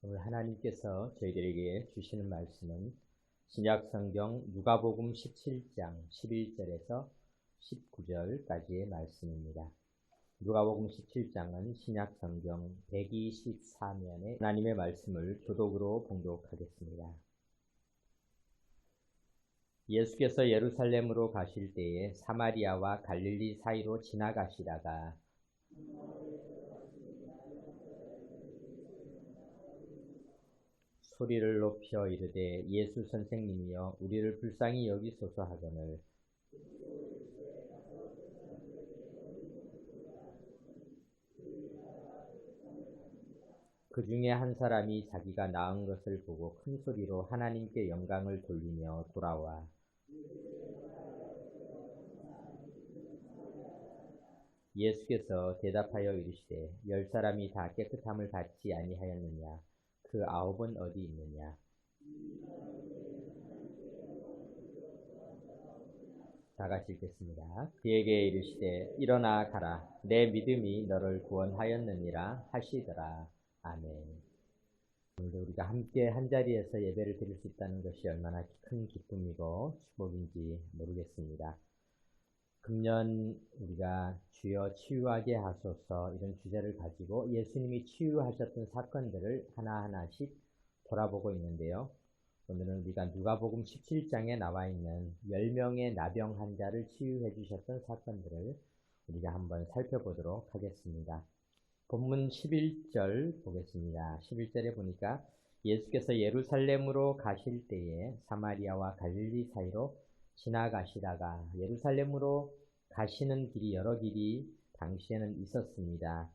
오늘 하나님께서 저희들에게 주시는 말씀은 신약성경 누가복음 17장 11절에서 19절까지의 말씀입니다. 누가복음 17장은 신약성경 124면의 하나님의 말씀을 교독으로 봉독하겠습니다. 예수께서 예루살렘으로 가실 때에 사마리아와 갈릴리 사이로 지나가시다가 소리를 높여 이르되 예수 선생님이여 우리를 불쌍히 여기소서 하거늘 그 중에 한 사람이 자기가 나은 것을 보고 큰 소리로 하나님께 영광을 돌리며 돌아와 예수께서 대답하여 이르시되 10사람이 다 깨끗함을 받지 아니하였느냐 그 9은 어디 있느냐. 다 같이 읽겠습니다. 그에게 이르시되 일어나 가라 내 믿음이 너를 구원하였느니라 하시더라. 아멘. 오늘도 우리가 함께 한자리에서 예배를 드릴 수 있다는 것이 얼마나 큰 기쁨이고 축복인지 모르겠습니다. 금년 우리가 주여 치유하게 하소서 이런 주제를 가지고 예수님이 치유하셨던 사건들을 하나하나씩 돌아보고 있는데요. 오늘은 우리가 누가복음 17장에 나와 있는 10명의 나병 환자를 치유해 주셨던 사건들을 우리가 한번 살펴보도록 하겠습니다. 본문 11절 보겠습니다. 11절에 보니까 예수께서 예루살렘으로 가실 때에 사마리아와 갈릴리 사이로 지나가시다가 예루살렘으로 가시는 길이 여러 길이 당시에는 있었습니다.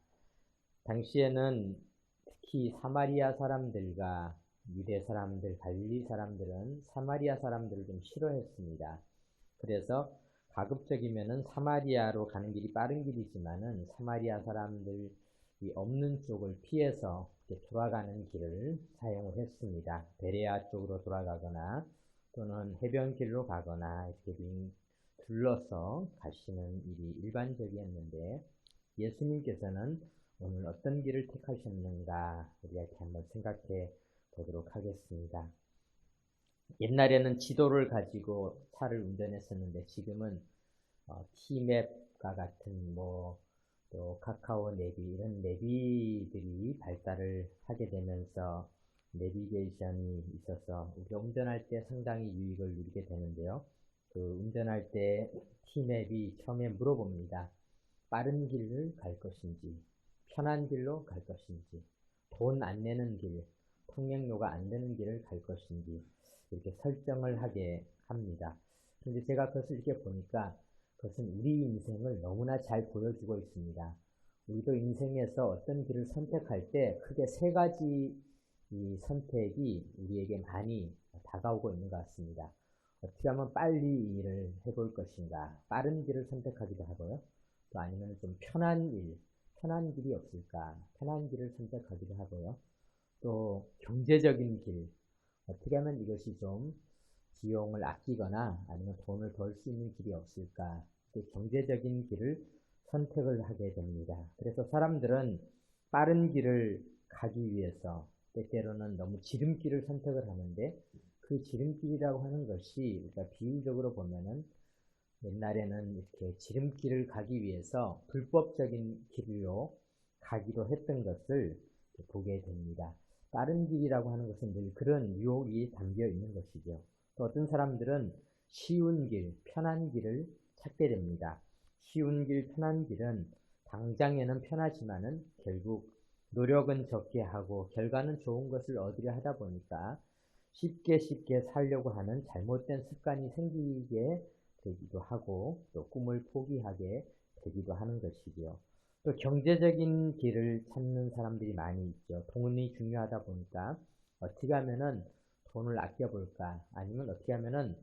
당시에는 특히 사마리아 사람들과 유대 사람들, 갈릴리 사람들은 사마리아 사람들을 좀 싫어했습니다. 그래서 가급적이면은 사마리아로 가는 길이 빠른 길이지만은 사마리아 사람들이 없는 쪽을 피해서 돌아가는 길을 사용을 했습니다. 베레아 쪽으로 돌아가거나 또는 해변길로 가거나 이렇게 둘러서 가시는 일이 일반적이었는데 예수님께서는 오늘 어떤 길을 택하셨는가 우리가 이렇게 한번 생각해 보도록 하겠습니다. 옛날에는 지도를 가지고 차를 운전했었는데 지금은 티맵과 같은 또 카카오 내비 이런 내비들이 발달을 하게 되면서 내비게이션이 있어서 우리가 운전할 때 상당히 유익을 누리게 되는데요. 그 운전할 때 티맵이 처음에 물어봅니다. 빠른 길을 갈 것인지 편한 길로 갈 것인지 돈 안 내는 길 통행료가 안 되는 길을 갈 것인지 이렇게 설정을 하게 합니다. 그런데 제가 그것을 이렇게 보니까 그것은 우리 인생을 너무나 잘 보여주고 있습니다. 우리도 인생에서 어떤 길을 선택할 때 크게 세 가지 이 선택이 우리에게 많이 다가오고 있는 것 같습니다. 어떻게 하면 빨리 일을 해볼 것인가, 빠른 길을 선택하기도 하고요. 또 아니면 좀 편한 길이 없을까, 편한 길을 선택하기도 하고요. 또 경제적인 길, 어떻게 하면 이것이 좀 비용을 아끼거나 아니면 돈을 벌 수 있는 길이 없을까, 경제적인 길을 선택을 하게 됩니다. 그래서 사람들은 빠른 길을 가기 위해서 때때로는 너무 지름길을 선택을 하는데 그 지름길이라고 하는 것이 우리가 비유적으로 보면은 옛날에는 이렇게 지름길을 가기 위해서 불법적인 길로 가기도 했던 것을 보게 됩니다. 빠른 길이라고 하는 것은 늘 그런 유혹이 담겨 있는 것이죠. 또 어떤 사람들은 쉬운 길, 편한 길을 찾게 됩니다. 쉬운 길, 편한 길은 당장에는 편하지만은 결국 노력은 적게 하고 결과는 좋은 것을 얻으려 하다 보니까 쉽게 살려고 하는 잘못된 습관이 생기게 되기도 하고 또 꿈을 포기하게 되기도 하는 것이죠. 또 경제적인 길을 찾는 사람들이 많이 있죠. 돈이 중요하다 보니까 어떻게 하면은 돈을 아껴볼까 아니면 어떻게 하면은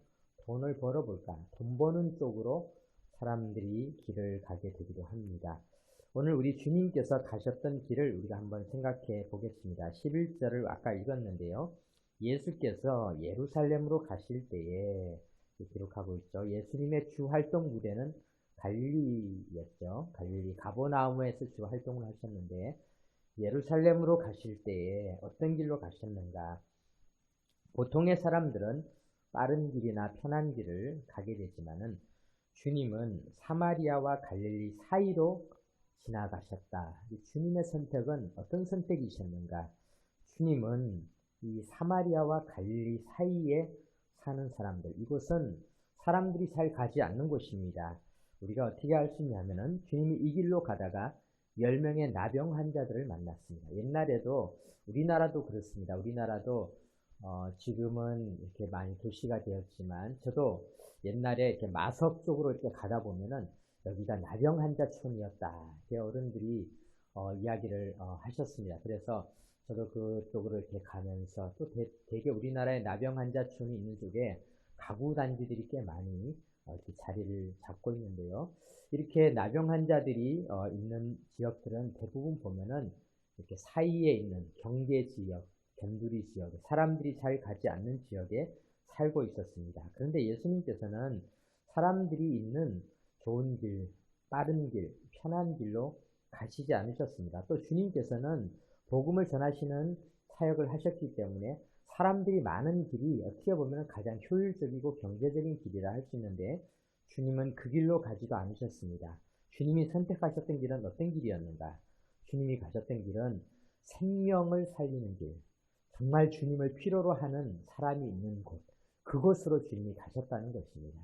돈을 벌어볼까 돈 버는 쪽으로 사람들이 길을 가게 되기도 합니다. 오늘 우리 주님께서 가셨던 길을 우리가 한번 생각해 보겠습니다. 11절을 아까 읽었는데요. 예수께서 예루살렘으로 가실 때에 기록하고 있죠. 예수님의 주 활동 무대는 갈릴리였죠. 갈릴리 가버나움에서 주 활동을 하셨는데 예루살렘으로 가실 때에 어떤 길로 가셨는가? 보통의 사람들은 빠른 길이나 편한 길을 가게 되지만은 주님은 사마리아와 갈릴리 사이로 지나가셨다. 주님의 선택은 어떤 선택이셨는가? 주님은 이 사마리아와 갈릴리 사이에 사는 사람들, 이곳은 사람들이 잘 가지 않는 곳입니다. 우리가 어떻게 알 수 있냐면은 주님이 이 길로 가다가 10명의 나병 환자들을 만났습니다. 옛날에도 우리나라도 그렇습니다. 우리나라도 지금은 이렇게 많이 도시가 되었지만 저도 옛날에 이렇게 마석 쪽으로 이렇게 가다 보면은 여기가 나병 환자촌이었다. 제 어른들이 이야기를 하셨습니다. 그래서 저도 그쪽으로 이렇게 가면서 또 되게 우리나라에 나병 환자촌이 있는 쪽에 가구 단지들이 꽤 많이 이렇게 자리를 잡고 있는데요. 이렇게 나병 환자들이 있는 지역들은 대부분 보면은 이렇게 사이에 있는 경계 지역, 변두리 지역, 사람들이 잘 가지 않는 지역에 살고 있었습니다. 그런데 예수님께서는 사람들이 있는 좋은 길, 빠른 길, 편한 길로 가시지 않으셨습니다. 또 주님께서는 복음을 전하시는 사역을 하셨기 때문에 사람들이 많은 길이 어떻게 보면 가장 효율적이고 경제적인 길이라 할 수 있는데 주님은 그 길로 가지도 않으셨습니다. 주님이 선택하셨던 길은 어떤 길이었는가? 주님이 가셨던 길은 생명을 살리는 길, 정말 주님을 필요로 하는 사람이 있는 곳, 그곳으로 주님이 가셨다는 것입니다.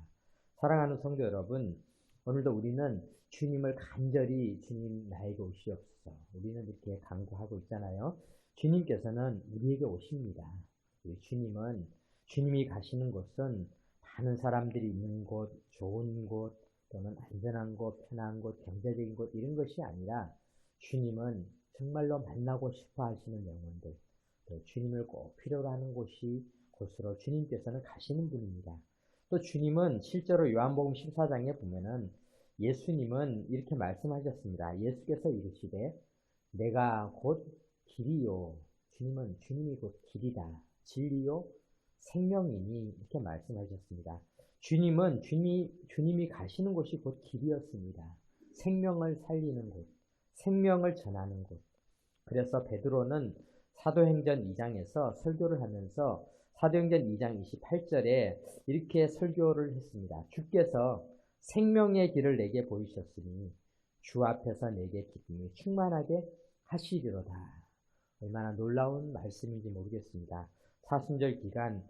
사랑하는 성도 여러분, 오늘도 우리는 주님을 간절히 주님 나에게 오시옵소서. 우리는 이렇게 간구하고 있잖아요. 주님께서는 우리에게 오십니다. 우리 주님은 주님이 가시는 곳은 많은 사람들이 있는 곳, 좋은 곳, 또는 안전한 곳, 편한 곳, 경제적인 곳 이런 것이 아니라 주님은 정말로 만나고 싶어 하시는 영혼들, 또 주님을 꼭 필요로 하는 곳으로 주님께서는 가시는 분입니다. 또 주님은 실제로 요한복음 14장에 보면은 예수님은 이렇게 말씀하셨습니다. 예수께서 이르시되 내가 곧 길이요. 주님이 곧 길이다. 진리요. 생명이니 이렇게 말씀하셨습니다. 주님이 가시는 곳이 곧 길이었습니다. 생명을 살리는 곳, 생명을 전하는 곳. 그래서 베드로는 사도행전 2장에서 설교를 하면서 사도행전 2장 28절에 이렇게 설교를 했습니다. 주께서 생명의 길을 내게 보이셨으니 주 앞에서 내게 기쁨이 충만하게 하시리로다. 얼마나 놀라운 말씀인지 모르겠습니다. 사순절 기간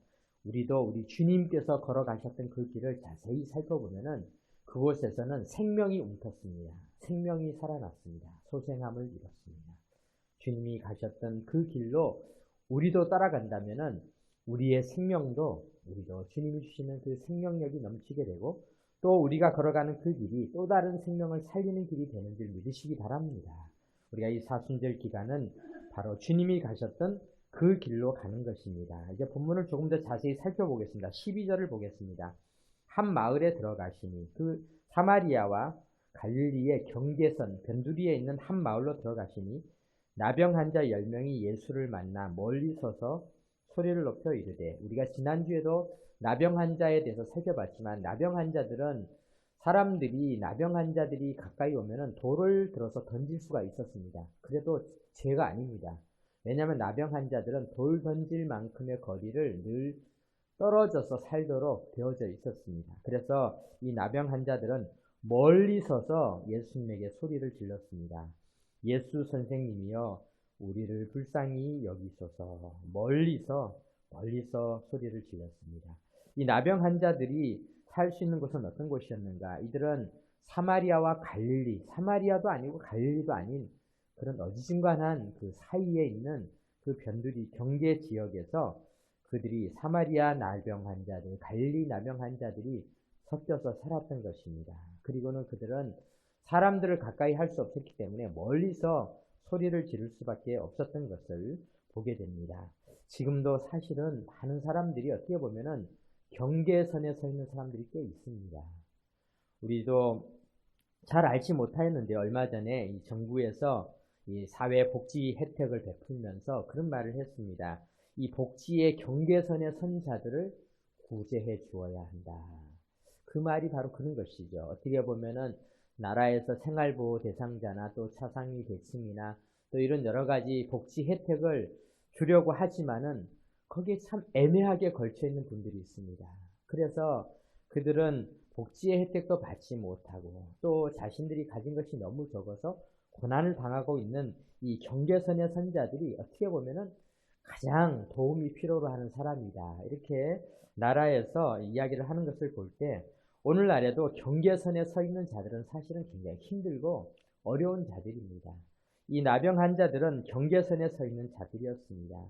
우리도 우리 주님께서 걸어가셨던 그 길을 자세히 살펴보면은 그곳에서는 생명이 움텄습니다. 생명이 살아났습니다. 소생함을 이뤘습니다. 주님이 가셨던 그 길로 우리도 따라간다면은 우리의 생명도 우리도 주님이 주시는 그 생명력이 넘치게 되고 또 우리가 걸어가는 그 길이 또 다른 생명을 살리는 길이 되는 줄 믿으시기 바랍니다. 우리가 이 사순절 기간은 바로 주님이 가셨던 그 길로 가는 것입니다. 이제 본문을 조금 더 자세히 살펴보겠습니다. 12절을 보겠습니다. 한 마을에 들어가시니 그 사마리아와 갈릴리의 경계선 변두리에 있는 한 마을로 들어가시니 나병 환자 10명이 예수를 만나 멀리 서서 소리를 높여 이르되, 우리가 지난주에도 나병 환자에 대해서 살펴봤지만 나병 환자들은 나병 환자들이 가까이 오면은 돌을 들어서 던질 수가 있었습니다. 그래도 죄가 아닙니다. 왜냐하면 나병 환자들은 돌 던질 만큼의 거리를 늘 떨어져서 살도록 되어져 있었습니다. 그래서 이 나병 환자들은 멀리 서서 예수님에게 소리를 질렀습니다. 예수 선생님이여 우리를 불쌍히 여기소서. 멀리서 소리를 질렀습니다. 이 나병 환자들이 살 수 있는 곳은 어떤 곳이었는가? 이들은 사마리아와 갈릴리, 사마리아도 아니고 갈릴리도 아닌 그런 어지중간한 그 사이에 있는 그 변두리 경계 지역에서 그들이 사마리아 나병 환자들, 갈릴리 나병 환자들이 섞여서 살았던 것입니다. 그리고는 그들은 사람들을 가까이 할 수 없었기 때문에 멀리서 소리를 지를 수밖에 없었던 것을 보게 됩니다. 지금도 사실은 많은 사람들이 어떻게 보면은 경계선에 서 있는 사람들이 꽤 있습니다. 우리도 잘 알지 못하였는데 얼마 전에 이 정부에서 이 사회복지 혜택을 베풀면서 그런 말을 했습니다. 이 복지의 경계선에 선 자들을 구제해 주어야 한다. 그 말이 바로 그런 것이죠. 어떻게 보면은 나라에서 생활보호 대상자나 또 차상위 계층이나 또 이런 여러 가지 복지 혜택을 주려고 하지만은 거기에 참 애매하게 걸쳐 있는 분들이 있습니다. 그래서 그들은 복지의 혜택도 받지 못하고 또 자신들이 가진 것이 너무 적어서 고난을 당하고 있는 이 경계선의 선자들이 어떻게 보면은 가장 도움이 필요로 하는 사람이다. 이렇게 나라에서 이야기를 하는 것을 볼 때 오늘날에도 경계선에 서 있는 자들은 사실은 굉장히 힘들고 어려운 자들입니다. 이 나병 환자들은 경계선에 서 있는 자들이었습니다.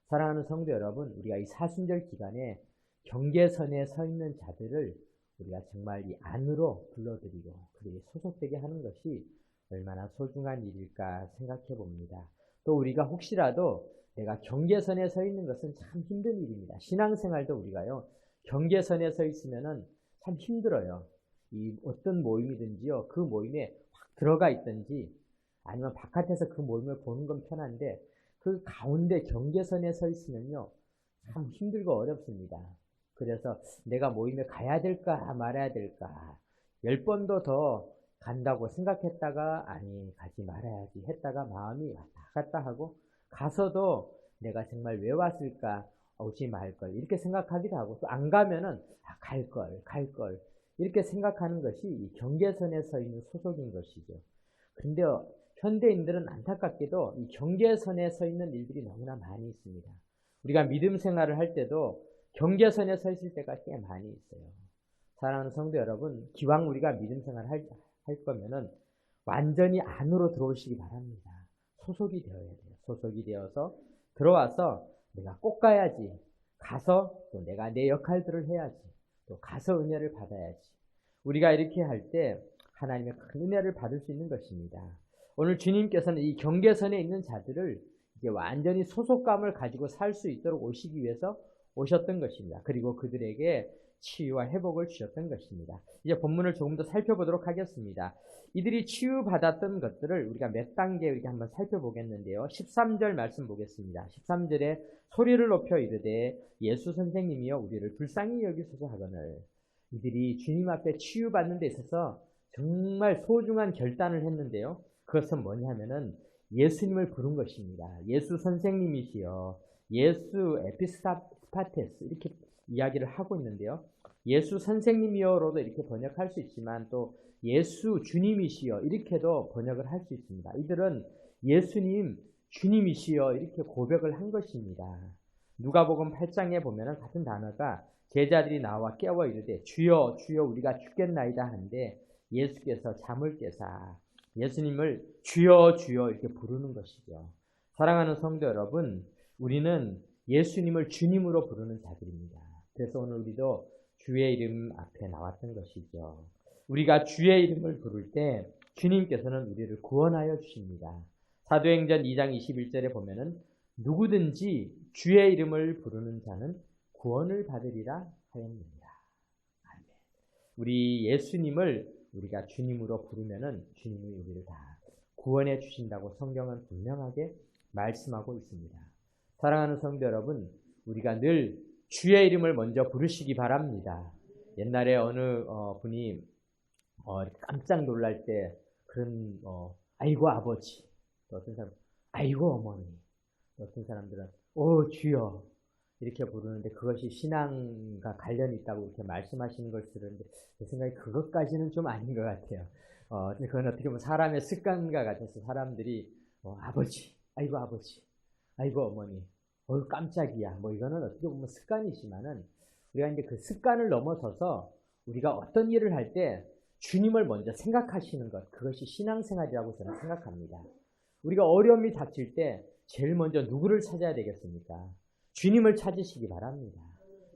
사랑하는 성도 여러분, 우리가 이 사순절 기간에 경계선에 서 있는 자들을 우리가 정말 이 안으로 불러들이고 그들이 소속되게 하는 것이 얼마나 소중한 일일까 생각해 봅니다. 또 우리가 혹시라도 내가 경계선에 서 있는 것은 참 힘든 일입니다. 신앙생활도 우리가요, 경계선에 서 있으면은 참 힘들어요. 이 어떤 모임이든지요, 그 모임에 확 들어가 있든지 아니면 바깥에서 그 모임을 보는 건 편한데 그 가운데 경계선에 서 있으면요, 참 힘들고 어렵습니다. 그래서 내가 모임에 가야 될까 말아야 될까 10번도 더 간다고 생각했다가 아니 가지 말아야지 했다가 마음이 왔다 갔다 하고 가서도 내가 정말 왜 왔을까 오지 말걸 이렇게 생각하기도 하고 또 안 가면은 갈걸 이렇게 생각하는 것이 이 경계선에 서 있는 소속인 것이죠. 그런데 현대인들은 안타깝게도 이 경계선에 서 있는 일들이 너무나 많이 있습니다. 우리가 믿음 생활을 할 때도 경계선에 서 있을 때가 꽤 많이 있어요. 사랑하는 성도 여러분, 기왕 우리가 믿음 생활을 할 거면은 완전히 안으로 들어오시기 바랍니다. 소속이 되어야 돼요. 소속이 되어서 들어와서 내가 꼭 가야지. 가서 또 내가 내 역할들을 해야지. 또 가서 은혜를 받아야지. 우리가 이렇게 할 때 하나님의 큰 은혜를 받을 수 있는 것입니다. 오늘 주님께서는 이 경계선에 있는 자들을 이제 완전히 소속감을 가지고 살 수 있도록 오시기 위해서 오셨던 것입니다. 그리고 그들에게 치유와 회복을 주셨던 것입니다. 이제 본문을 조금 더 살펴보도록 하겠습니다. 이들이 치유받았던 것들을 우리가 몇 단계 이렇게 한번 살펴보겠는데요. 13절 말씀 보겠습니다. 13절에 소리를 높여 이르되 예수 선생님이여 우리를 불쌍히 여기소서 하거늘. 이들이 주님 앞에 치유받는 데 있어서 정말 소중한 결단을 했는데요. 그것은 뭐냐면은 예수님을 부른 것입니다. 예수 선생님이시여, 예수 에피스파테스 이렇게 이야기를 하고 있는데요. 예수 선생님이여로도 이렇게 번역할 수 있지만 또 예수 주님이시여 이렇게도 번역을 할 수 있습니다. 이들은 예수님 주님이시여 이렇게 고백을 한 것입니다. 누가복음 8장에 보면은 같은 단어가 제자들이 나와 깨워 이르되 주여 주여 우리가 죽겠나이다 하는데 예수께서 잠을 깨사 예수님을 주여 주여 이렇게 부르는 것이죠. 사랑하는 성도 여러분, 우리는 예수님을 주님으로 부르는 자들입니다. 그래서 오늘 우리도 주의 이름 앞에 나왔던 것이죠. 우리가 주의 이름을 부를 때 주님께서는 우리를 구원하여 주십니다. 사도행전 2장 21절에 보면은 누구든지 주의 이름을 부르는 자는 구원을 받으리라 하였느니라. 아멘. 우리 예수님을 우리가 주님으로 부르면은 주님이 우리를 다 구원해 주신다고 성경은 분명하게 말씀하고 있습니다. 사랑하는 성도 여러분, 우리가 늘 주의 이름을 먼저 부르시기 바랍니다. 옛날에 어느 분이 깜짝 놀랄 때 그런 아이고 아버지, 또 어떤 사람 아이고 어머니, 또 어떤 사람들은 오 주여 이렇게 부르는데 그것이 신앙과 관련이 있다고 이렇게 말씀하시는 걸 들었는데 제 생각에 그것까지는 좀 아닌 것 같아요. 그건 어떻게 보면 사람의 습관과 같아서 사람들이 아버지, 아이고 아버지, 아이고 어머니, 깜짝이야. 뭐 이거는 어떻게 보면 습관이지만은 우리가 이제 그 습관을 넘어서서 우리가 어떤 일을 할 때 주님을 먼저 생각하시는 것, 그것이 신앙생활이라고 저는 생각합니다. 우리가 어려움이 닥칠 때 제일 먼저 누구를 찾아야 되겠습니까? 주님을 찾으시기 바랍니다.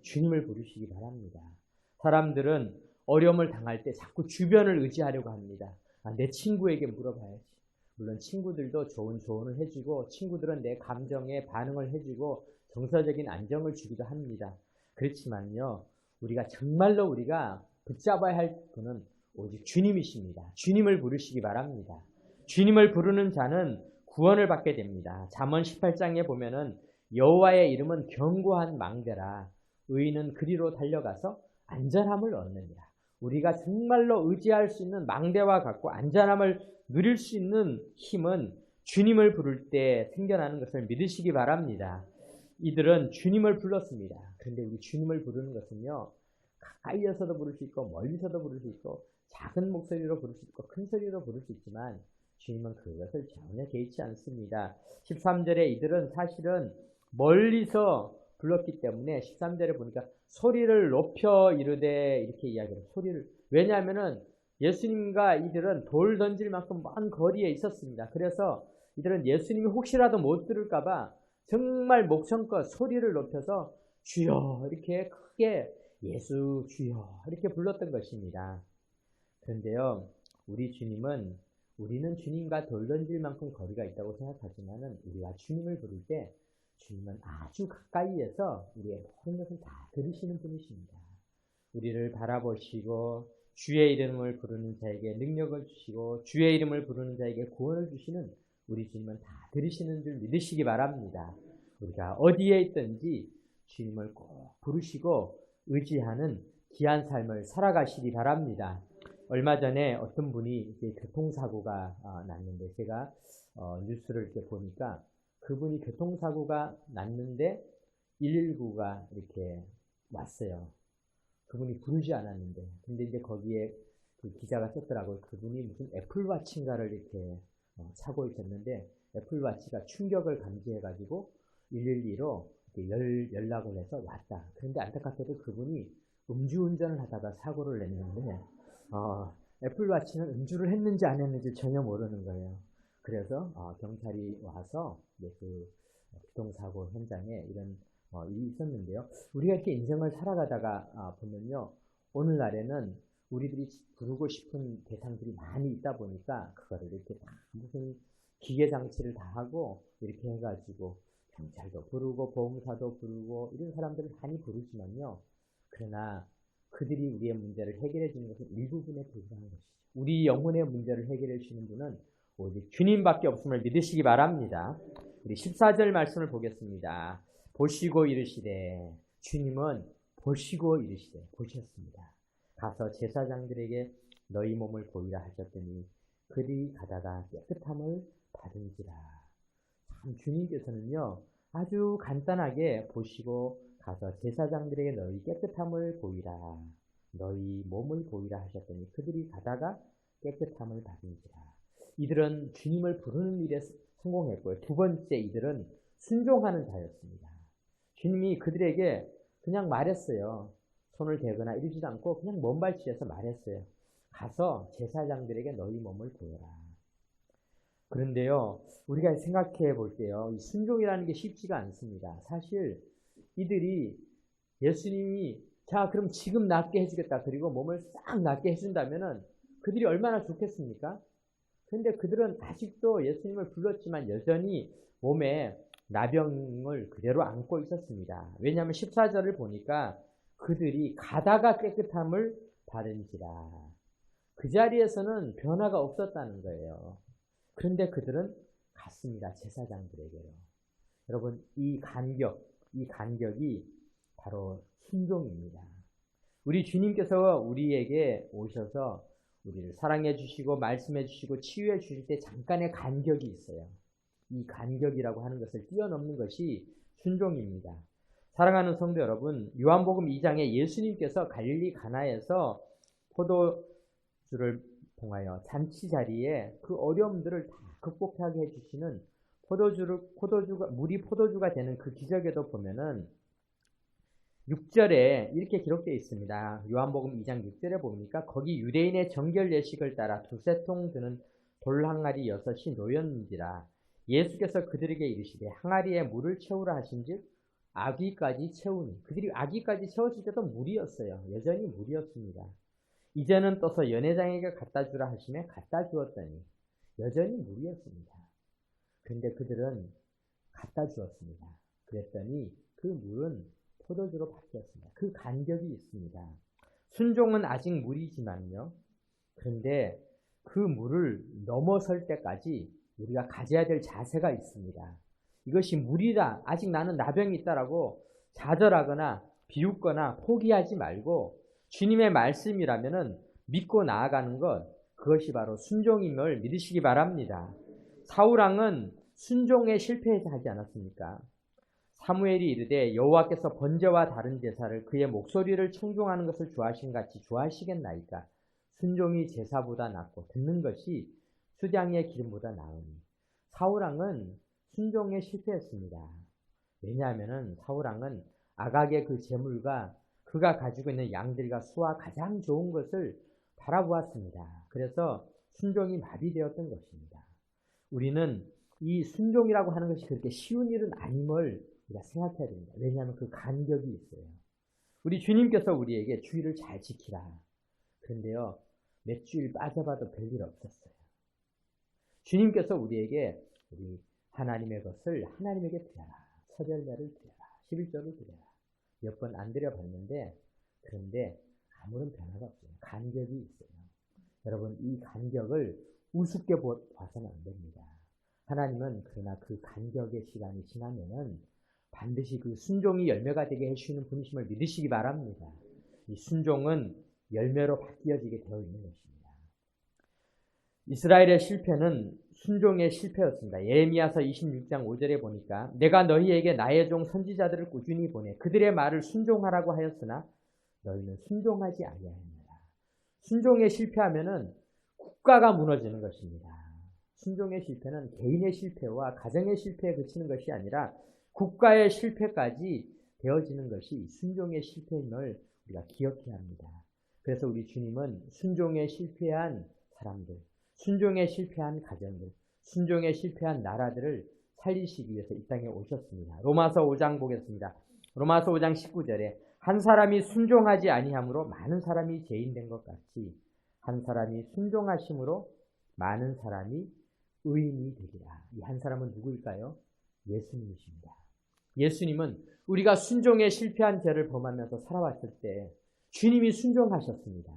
주님을 부르시기 바랍니다. 사람들은 어려움을 당할 때 자꾸 주변을 의지하려고 합니다. 내 친구에게 물어봐야지. 물론 친구들도 좋은 조언을 해주고 친구들은 내 감정에 반응을 해주고 정서적인 안정을 주기도 합니다. 그렇지만요, 우리가 정말로 우리가 붙잡아야 할 분은 오직 주님이십니다. 주님을 부르시기 바랍니다. 주님을 부르는 자는 구원을 받게 됩니다. 잠언 18장에 보면은 여호와의 이름은 견고한 망대라 의인은 그리로 달려가서 안전함을 얻느니라. 우리가 정말로 의지할 수 있는 망대와 같고 안전함을 누릴 수 있는 힘은 주님을 부를 때 생겨나는 것을 믿으시기 바랍니다. 이들은 주님을 불렀습니다. 그런데 우리 주님을 부르는 것은요, 가까이에서도 부를 수 있고 멀리서도 부를 수 있고 작은 목소리로 부를 수 있고 큰 소리로 부를 수 있지만 주님은 그것을 전혀 개의치 않습니다. 13절에 이들은 사실은 멀리서 불렀기 때문에 13절에 보니까 소리를 높여 이르되 이렇게 이야기해요. 소리를. 왜냐하면은 예수님과 이들은 돌 던질 만큼 먼 거리에 있었습니다. 그래서 이들은 예수님이 혹시라도 못 들을까봐 정말 목청껏 소리를 높여서 주여 이렇게 크게 예수 주여 이렇게 불렀던 것입니다. 그런데요, 우리 주님은 우리는 주님과 돌 던질 만큼 거리가 있다고 생각하지만은 우리가 주님을 부를 때 주님은 아주 가까이에서 우리의 모든 것을 다 들으시는 분이십니다. 우리를 바라보시고 주의 이름을 부르는 자에게 능력을 주시고 주의 이름을 부르는 자에게 구원을 주시는 우리 주님은 다 들으시는 줄 믿으시기 바랍니다. 우리가 어디에 있든지 주님을 꼭 부르시고 의지하는 귀한 삶을 살아가시기 바랍니다. 얼마 전에 어떤 분이 이제 교통사고가 났는데 제가 뉴스를 이렇게 보니까 그분이 교통사고가 났는데 119가 이렇게 왔어요. 그분이 부르지 않았는데. 근데 이제 거기에 그 기자가 썼더라고요. 그분이 무슨 애플워치인가를 이렇게 차고 있었는데 애플워치가 충격을 감지해가지고 112로 연락을 해서 왔다. 그런데 안타깝게도 그분이 음주운전을 하다가 사고를 냈는데 애플워치는 음주를 했는지 안 했는지 전혀 모르는 거예요. 그래서 경찰이 와서 그 교통사고 현장에 이런 일이 있었는데요. 우리가 이렇게 인생을 살아가다가 보면요, 오늘날에는 우리들이 부르고 싶은 대상들이 많이 있다 보니까 그거를 이렇게 다 무슨 기계 장치를 다 하고 이렇게 해가지고 경찰도 부르고 보험사도 부르고 이런 사람들을 많이 부르지만요. 그러나 그들이 우리의 문제를 해결해 주는 것은 일부분에 불과한 것이죠. 우리 영혼의 문제를 해결해 주시는 분은 오직 주님밖에 없음을 믿으시기 바랍니다. 우리 14절 말씀을 보겠습니다. 보시고 이르시되, 주님은 보시고 이르시되, 보셨습니다. 가서 제사장들에게 너희 몸을 보이라 하셨더니 그들이 가다가 깨끗함을 받은지라. 참 주님께서는요, 아주 간단하게 보시고 가서 제사장들에게 너희 깨끗함을 보이라, 너희 몸을 보이라 하셨더니 그들이 가다가 깨끗함을 받은지라. 이들은 주님을 부르는 일에 성공했고요. 두 번째, 이들은 순종하는 자였습니다. 주님이 그들에게 그냥 말했어요. 손을 대거나 이러지도 않고 그냥 먼발치에서 말했어요. 가서 제사장들에게 너희 몸을 보여라. 그런데요, 우리가 생각해 볼게요. 이 순종이라는 게 쉽지가 않습니다. 사실 이들이 예수님이 자 그럼 지금 낫게 해주겠다, 그리고 몸을 싹 낫게 해준다면은 그들이 얼마나 좋겠습니까? 그런데 그들은 아직도 예수님을 불렀지만 여전히 몸에 나병을 그대로 안고 있었습니다. 왜냐하면 14절을 보니까 그들이 가다가 깨끗함을 받은지라. 그 자리에서는 변화가 없었다는 거예요. 그런데 그들은 갔습니다. 제사장들에게요. 여러분, 이 간격이 바로 순종입니다. 우리 주님께서 우리에게 오셔서 우리를 사랑해 주시고 말씀해 주시고 치유해 주실 때 잠깐의 간격이 있어요. 이 간격이라고 하는 것을 뛰어넘는 것이 순종입니다. 사랑하는 성도 여러분, 요한복음 2장에 예수님께서 갈릴리 가나에서 포도주를 통하여 잔치 자리에 그 어려움들을 다 극복하게 해주시는 물이 포도주가 되는 그 기적에도 보면은 6절에 이렇게 기록되어 있습니다. 요한복음 2장 6절에 보니까 거기 유대인의 정결 예식을 따라 두세 통 드는 돌 항아리 6이 놓였는지라. 예수께서 그들에게 이르시되 항아리에 물을 채우라 하신즉 아귀까지 채우니. 그들이 아귀까지 채웠을 때도 물이었어요. 여전히 물이었습니다. 이제는 떠서 연회장에게 갖다 주라 하시매 갖다 주었더니 여전히 물이었습니다. 그런데 그들은 갖다 주었습니다. 그랬더니 그 물은 포도주로 바뀌었습니다. 그 간격이 있습니다. 순종은 아직 물이지만요. 그런데 그 물을 넘어설 때까지 우리가 가져야 될 자세가 있습니다. 이것이 물이다, 아직 나는 나병이 있다라고 좌절하거나 비웃거나 포기하지 말고 주님의 말씀이라면은 믿고 나아가는 것, 그것이 바로 순종임을 믿으시기 바랍니다. 사울왕은 순종에 실패하지 않았습니까? 사무엘이 이르되 여호와께서 번제와 다른 제사를 그의 목소리를 청종하는 것을 좋아하신 같이 좋아하시겠나이까? 순종이 제사보다 낫고 듣는 것이 수장의 기름보다 나으니. 사울왕은 순종에 실패했습니다. 왜냐하면 사울왕은 아각의 그 재물과 그가 가지고 있는 양들과 수와 가장 좋은 것을 바라보았습니다. 그래서 순종이 마비되었던 것입니다. 우리는 이 순종이라고 하는 것이 그렇게 쉬운 일은 아님을 우리가 생각해야 됩니다. 왜냐하면 그 간격이 있어요. 우리 주님께서 우리에게 주의를 잘 지키라. 그런데요, 몇 주일 빠져봐도 별일 없었어요. 주님께서 우리에게 우리 하나님의 것을 하나님에게 드려라. 서별례를 드려라. 11조를 드려라. 몇 번 안 드려봤는데 그런데 아무런 변화가 없어요. 간격이 있어요. 여러분, 이 간격을 우습게 봐서는 안 됩니다. 하나님은 그러나 그 간격의 시간이 지나면은 반드시 그 순종이 열매가 되게 해주시는 분이심을 믿으시기 바랍니다. 이 순종은 열매로 바뀌어지게 되어 있는 것입니다. 이스라엘의 실패는 순종의 실패였습니다. 예레미야서 26장 5절에 보니까 내가 너희에게 나의 종 선지자들을 꾸준히 보내 그들의 말을 순종하라고 하였으나 너희는 순종하지 아니하였느라. 순종에 실패하면은 국가가 무너지는 것입니다. 순종의 실패는 개인의 실패와 가정의 실패에 그치는 것이 아니라 국가의 실패까지 되어지는 것이 순종의 실패임을 우리가 기억해야 합니다. 그래서 우리 주님은 순종에 실패한 사람들, 순종에 실패한 가정들, 순종에 실패한 나라들을 살리시기 위해서 이 땅에 오셨습니다. 로마서 5장 보겠습니다. 로마서 5장 19절에 한 사람이 순종하지 아니함으로 많은 사람이 죄인된 것 같이 한 사람이 순종하심으로 많은 사람이 의인이 되리라. 이 한 사람은 누구일까요? 예수님이십니다. 예수님은 우리가 순종에 실패한 죄를 범하면서 살아왔을 때 주님이 순종하셨습니다.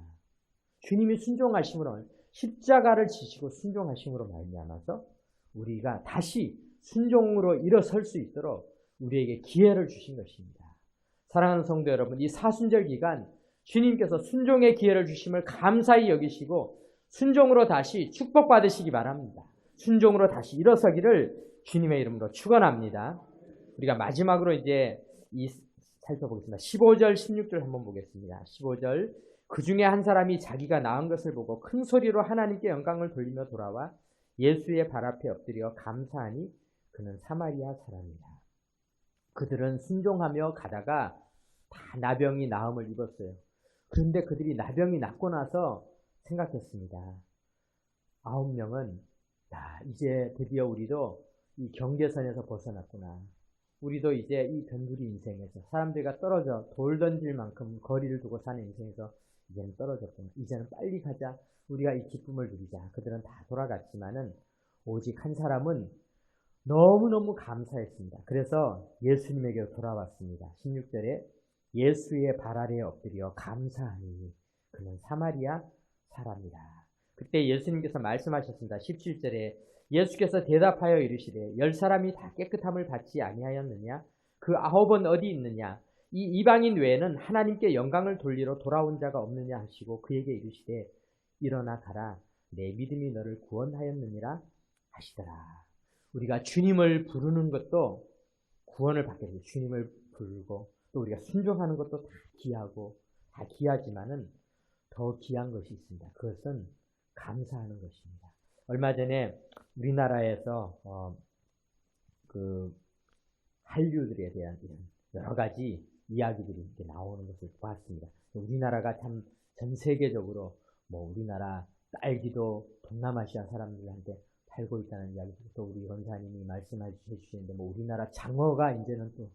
주님이 순종하심으로 십자가를 지시고 순종하심으로 말미암아서 우리가 다시 순종으로 일어설 수 있도록 우리에게 기회를 주신 것입니다. 사랑하는 성도 여러분, 이 사순절 기간 주님께서 순종의 기회를 주심을 감사히 여기시고 순종으로 다시 축복받으시기 바랍니다. 순종으로 다시 일어서기를 주님의 이름으로 축원합니다. 우리가 마지막으로 이제 살펴보겠습니다. 15절, 16절 한번 보겠습니다. 15절, 그 중에 한 사람이 자기가 낳은 것을 보고 큰 소리로 하나님께 영광을 돌리며 돌아와 예수의 발 앞에 엎드려 감사하니 그는 사마리아 사람이라. 그들은 순종하며 가다가 다 나병이 나음을 입었어요. 그런데 그들이 나병이 낫고 나서 생각했습니다. 9명은 이제 드디어 우리도 이 경계선에서 벗어났구나. 우리도 이제 이 변두리 인생에서 사람들과 떨어져 돌 던질 만큼 거리를 두고 사는 인생에서 이제는 떨어졌구나. 이제는 빨리 가자. 우리가 이 기쁨을 누리자. 그들은 다 돌아갔지만은 오직 한 사람은 너무너무 감사했습니다. 그래서 예수님에게 돌아왔습니다. 16절에 예수의 발 아래에 엎드려 감사하니 그는 사마리아 사람이라. 그때 예수님께서 말씀하셨습니다. 17절에 예수께서 대답하여 이르시되 10사람이 다 깨끗함을 받지 아니하였느냐? 그 9은 어디 있느냐? 이 이방인 외에는 하나님께 영광을 돌리러 돌아온 자가 없느냐 하시고 그에게 이르시되 일어나 가라. 내 믿음이 너를 구원하였느니라 하시더라. 우리가 주님을 부르는 것도 구원을 받게 돼요. 주님을 부르고 또 우리가 순종하는 것도 다 귀하고 다 귀하지만은 더 귀한 것이 있습니다. 그것은 감사하는 것입니다. 얼마 전에 우리나라에서 그 한류들에 대한 이런 여러 가지 이야기들이 이렇게 나오는 것을 보았습니다. 우리나라가 참 전 세계적으로 우리나라 딸기도 동남아시아 사람들한테 팔고 있다는 이야기도 또 우리 원사님이 말씀해 주시는데 우리나라 장어가 이제는 또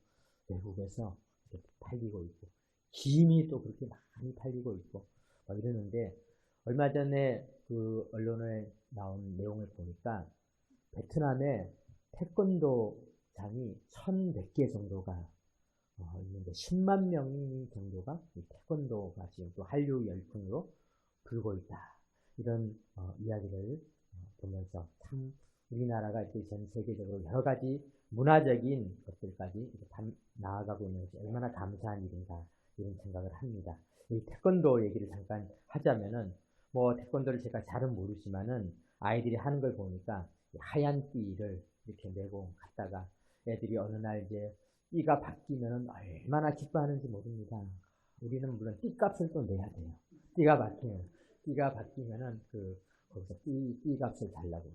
외국에서 이렇게 팔리고 있고 김이 또 그렇게 많이 팔리고 있고 이러는데 얼마 전에 그 언론에 나온 내용을 보니까 베트남에 태권도장이 1100개 정도가 있는데 10만 명 정도가 이 태권도가 지금 또 한류 열풍으로 불고 있다. 이런 이야기를 보면서 참 우리나라가 이렇게 전 세계적으로 여러 가지 문화적인 것들까지 나아가고 있는 것이 얼마나 감사한 일인가 이런 생각을 합니다. 이 태권도 얘기를 잠깐 하자면은 태권도를 제가 잘은 모르지만은 아이들이 하는 걸 보니까 하얀 띠를 이렇게 메고 갔다가 애들이 어느 날 이제 띠가 바뀌면 얼마나 기뻐하는지 모릅니다. 우리는 물론 띠값을 또 내야 돼요. 띠가 바뀌면은 거기서 띠값을 달라고.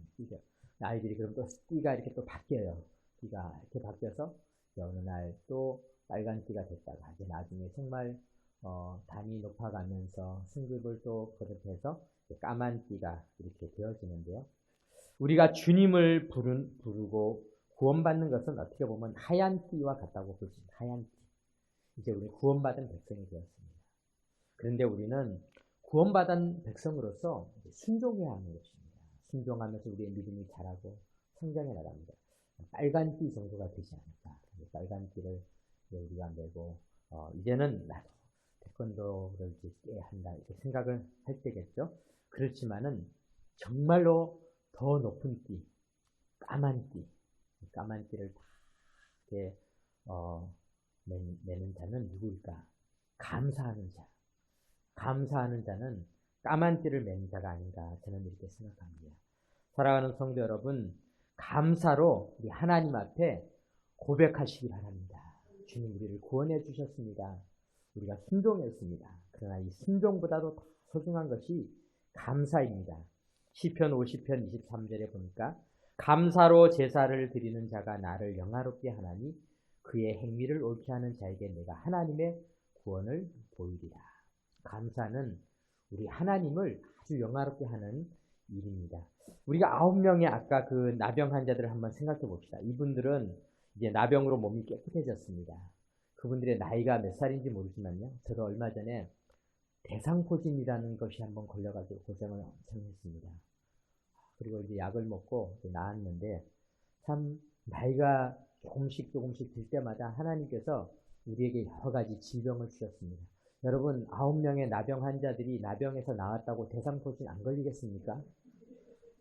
아이들이 그럼 또 띠가 이렇게 또 바뀌어요. 띠가 이렇게 바뀌어서 어느 날 또 빨간 띠가 됐다가 이제 나중에 정말 단이 높아가면서 승급을 또 거듭해서 까만 띠가 이렇게 되어지는데요. 우리가 주님을 부르고 구원받는 것은 어떻게 보면 하얀 띠와 같다고 볼 수 있습니다. 하얀 띠. 이제 우리 구원받은 백성이 되었습니다. 그런데 우리는 구원받은 백성으로서 순종해야 하는 것입니다. 순종하면서 우리의 믿음이 자라고 성장해 나갑니다. 빨간 띠 정도가 되지 않을까. 빨간 띠를 우리가 메고 이제는 나도 태권도를 깨야 한다 이렇게 생각을 할 때겠죠. 그렇지만은 정말로 더 높은 띠, 까만 띠를 다 이렇게 내는 자는 누구일까? 감사하는 자. 감사하는 자는 까만 띠를 맨 자가 아닌가 저는 이렇게 생각합니다. 사랑하는 성도 여러분, 감사로 우리 하나님 앞에 고백하시기 바랍니다. 주님 우리를 구원해 주셨습니다. 우리가 순종했습니다. 그러나 이 순종보다도 더 소중한 것이 감사입니다. 시편 50편 23절에 보니까 감사로 제사를 드리는 자가 나를 영화롭게 하나니 그의 행위를 옳게 하는 자에게 내가 하나님의 구원을 보이리라. 감사는 우리 하나님을 아주 영화롭게 하는 일입니다. 우리가 9명의 아까 그 나병 환자들을 한번 생각해 봅시다. 이분들은 이제 나병으로 몸이 깨끗해졌습니다. 그분들의 나이가 몇 살인지 모르지만요. 저도 얼마 전에 대상포진이라는 것이 한번 걸려가지고 고생을 엄청 했습니다. 그리고 이제 약을 먹고 나았는데 참 나이가 조금씩 들 때마다 하나님께서 우리에게 여러 가지 질병을 주셨습니다. 여러분 9명의 나병 환자들이 나병에서 나왔다고 대상포진 안 걸리겠습니까?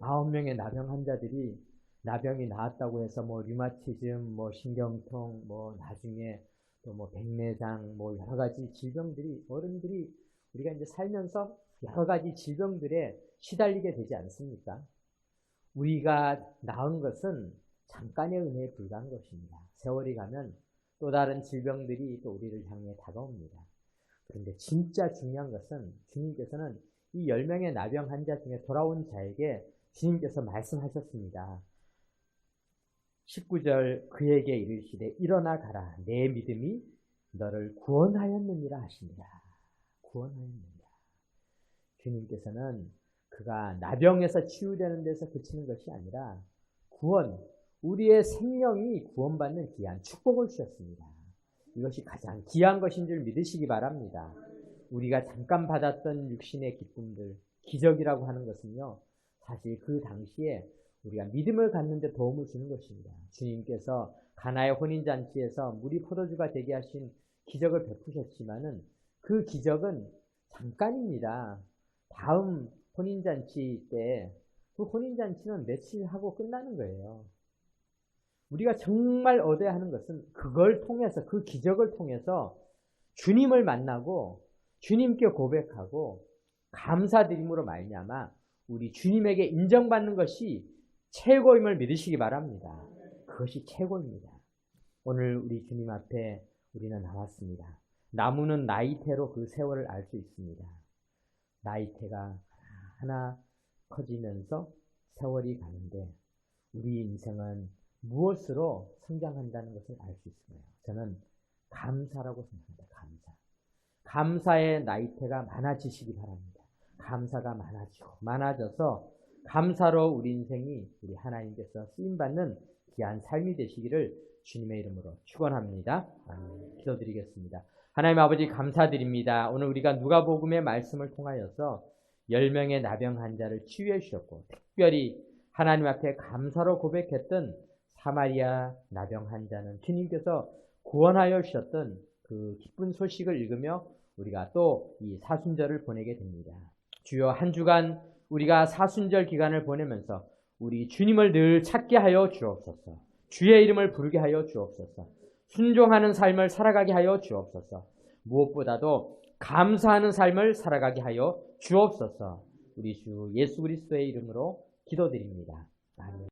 9명의 나병 환자들이 나병이 나왔다고 해서 뭐 류마티즘, 뭐 신경통, 뭐 나중에 또 뭐 백내장, 뭐 여러 가지 질병들이 어른들이 우리가 이제 살면서 여러 가지 질병들에 시달리게 되지 않습니까? 우리가 나은 것은 잠깐의 은혜에 불과한 것입니다. 세월이 가면 또 다른 질병들이 또 우리를 향해 다가옵니다. 그런데 진짜 중요한 것은 주님께서는 이 10명의 나병 환자 중에 돌아온 자에게 주님께서 말씀하셨습니다. 19절 그에게 이르시되 일어나 가라 내 믿음이 너를 구원하였느니라 하십니다. 구원하였느니라. 주님께서는 그가 나병에서 치유되는 데서 그치는 것이 아니라 구원, 우리의 생명이 구원받는 귀한 축복을 주셨습니다. 이것이 가장 귀한 것인 줄 믿으시기 바랍니다. 우리가 잠깐 받았던 육신의 기쁨들, 기적이라고 하는 것은요, 사실 그 당시에 우리가 믿음을 갖는 데 도움을 주는 것입니다. 주님께서 가나의 혼인잔치에서 물이 포도주가 되게 하신 기적을 베푸셨지만은 그 기적은 잠깐입니다. 다음 혼인잔치 때 그 혼인잔치는 며칠 하고 끝나는 거예요. 우리가 정말 얻어야 하는 것은 그걸 통해서, 그 기적을 통해서 주님을 만나고 주님께 고백하고 감사드림으로 말미암아 우리 주님에게 인정받는 것이 최고임을 믿으시기 바랍니다. 그것이 최고입니다. 오늘 우리 주님 앞에 우리는 나왔습니다. 나무는 나이테로 그 세월을 알 수 있습니다. 나이테가 하나 커지면서 세월이 가는데 우리 인생은 무엇으로 성장한다는 것을 알 수 있어요. 저는 감사라고 생각합니다. 감사의 나이테가 많아지시기 바랍니다. 감사가 많아져서 감사로 우리 인생이 우리 하나님께서 쓰임받는 귀한 삶이 되시기를 주님의 이름으로 축원합니다. 아멘. 기도드리겠습니다. 하나님 아버지 감사드립니다. 오늘 우리가 누가복음의 말씀을 통하여서 10명의 나병 환자를 치유해 주셨고 특별히 하나님 앞에 감사로 고백했던 사마리아 나병 환자는 주님께서 구원하여 주셨던 그 기쁜 소식을 읽으며 우리가 또 이 사순절을 보내게 됩니다. 주여 한 주간 우리가 사순절 기간을 보내면서 우리 주님을 늘 찾게 하여 주옵소서. 주의 이름을 부르게 하여 주옵소서. 순종하는 삶을 살아가게 하여 주옵소서. 무엇보다도 감사하는 삶을 살아가게 하여 주옵소서. 우리 주 예수 그리스도의 이름으로 기도드립니다. 아멘.